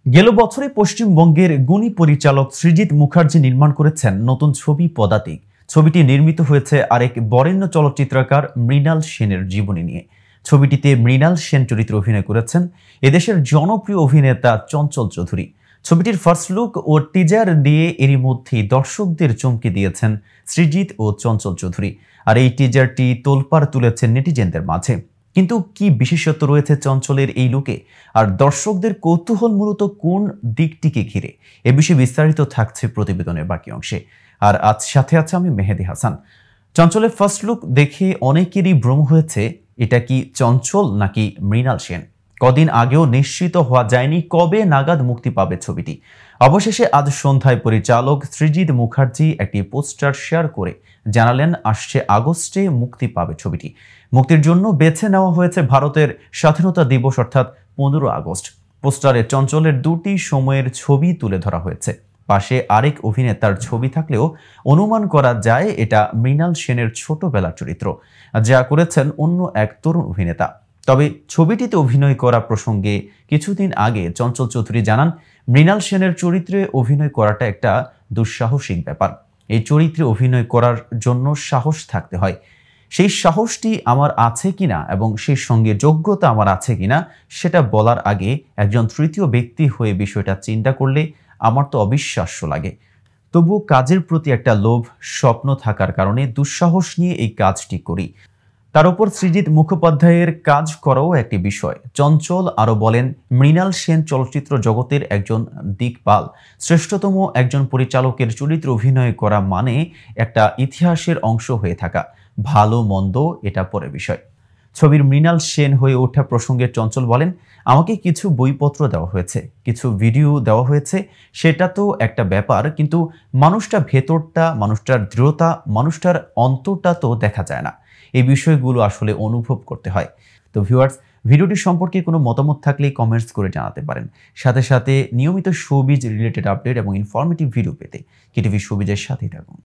গেল বছরে পশ্চিমবঙ্গের গুণী পরিচালক সৃজিত মুখার্জি নির্মাণ করেছেন নতুন ছবি পদাতিক। ছবিটি নির্মিত হয়েছে আরেক বরেণ্য চলচ্চিত্রকার মৃণাল সেনের জীবনী নিয়ে। ছবিটিতে মৃণাল সেন চরিত্রে অভিনয় করেছেন এদেশের জনপ্রিয় অভিনেতা চঞ্চল চৌধুরী। ছবিটির ফার্স্ট লুক ও টিজার দিয়ে এরই মধ্যেই দর্শকদের চমকে দিয়েছেন সৃজিত ও চঞ্চল চৌধুরী। আর এই টিজারটি তোলপাড় তুলেছে নেটিজেনদের মাঝে। কিন্তু কি বিশেষত্ব রয়েছে চঞ্চলের এই লুকে, আর দর্শকদের কৌতূহল মূলত কোন দিকটিকে ঘিরে, এ বিষয়ে বিস্তারিত থাকছে প্রতিবেদনের বাকি অংশে। আর আজ সাথে আছে আমি মেহেদি হাসান। চঞ্চলের ফার্স্ট লুক দেখে অনেকেরই ভ্রম হয়েছে, এটা কি চঞ্চল নাকি মৃণাল সেন। কদিন আগেও নিশ্চিত হওয়া যায়নি কবে নাগাদ মুক্তি পাবে ছবিটি। অবশেষে আজ সন্ধ্যায় পরিচালক সৃজিত মুখার্জি একটি পোস্টার শেয়ার করে জানালেন আসছে আগস্টে মুক্তি পাবে ছবিটি। মুক্তির জন্য বেছে নেওয়া হয়েছে ভারতের স্বাধীনতা দিবস অর্থাৎ 15 আগস্ট। পোস্টারে চঞ্চলের দুটি সময়ের ছবি তুলে ধরা হয়েছে। পাশে আরেক অভিনেতার ছবি থাকলেও অনুমান করা যায় এটা মৃণাল সেনের ছোটবেলার চরিত্র, যা করেছেন অন্য এক তরুণ অভিনেতা। তবে ছবিটিতে অভিনয় করা প্রসঙ্গে কিছুদিন আগে চঞ্চল চৌধুরী জানান, মৃণাল সেনের চরিত্রে অভিনয় করাটা একটা দুঃসাহসিক ব্যাপার। এই চরিত্রে অভিনয় করার জন্য সাহস থাকতে হয়। সেই সাহসটি আমার আছে কিনা এবং সেই সঙ্গে যোগ্যতা আমার আছে কিনা সেটা বলার আগে একজন তৃতীয় ব্যক্তি হয়ে বিষয়টা চিন্তা করলে আমার তো অবিশ্বাস্য লাগে। তবুও কাজের প্রতি একটা লোভ, স্বপ্ন থাকার কারণে দুঃসাহস নিয়ে এই কাজটি করি। তার উপর সৃজিত মুখোপাধ্যায়ের কাজ করাও একটি বিষয়। চঞ্চল আরও বলেন, মৃণাল সেন চলচ্চিত্র জগতের একজন দিকপাল। শ্রেষ্ঠতম একজন পরিচালকের চরিত্রে অভিনয় করা মানে একটা ইতিহাসের অংশ হয়ে থাকা। ভালো মন্দ এটা পরে বিষয়। ছবির মৃণাল সেন হয়ে ওঠা প্রসঙ্গে চঞ্চল বলেন, আমাকে কিছু বইপত্র দেওয়া হয়েছে, কিছু ভিডিও দেওয়া হয়েছে, সেটা তো একটা ব্যাপার, কিন্তু মানুষটা ভেতরটা, মানুষটার দৃঢ়তা, মানুষটার অন্তরটা তো দেখা যায় না। এই বিষয়গুলো আসলে অনুভব করতে হয়। তো ভিউয়ার্স, ভিডিওটি সম্পর্কে কোনো মতামত থাকলে কমেন্টস করে জানাতে পারেন। সাথে সাথে নিয়মিত শোবিজ রিলেটেড আপডেট এবং ইনফরমেটিভ ভিডিও পেতে কেটিভি শোবিজের সাথেই থাকুন।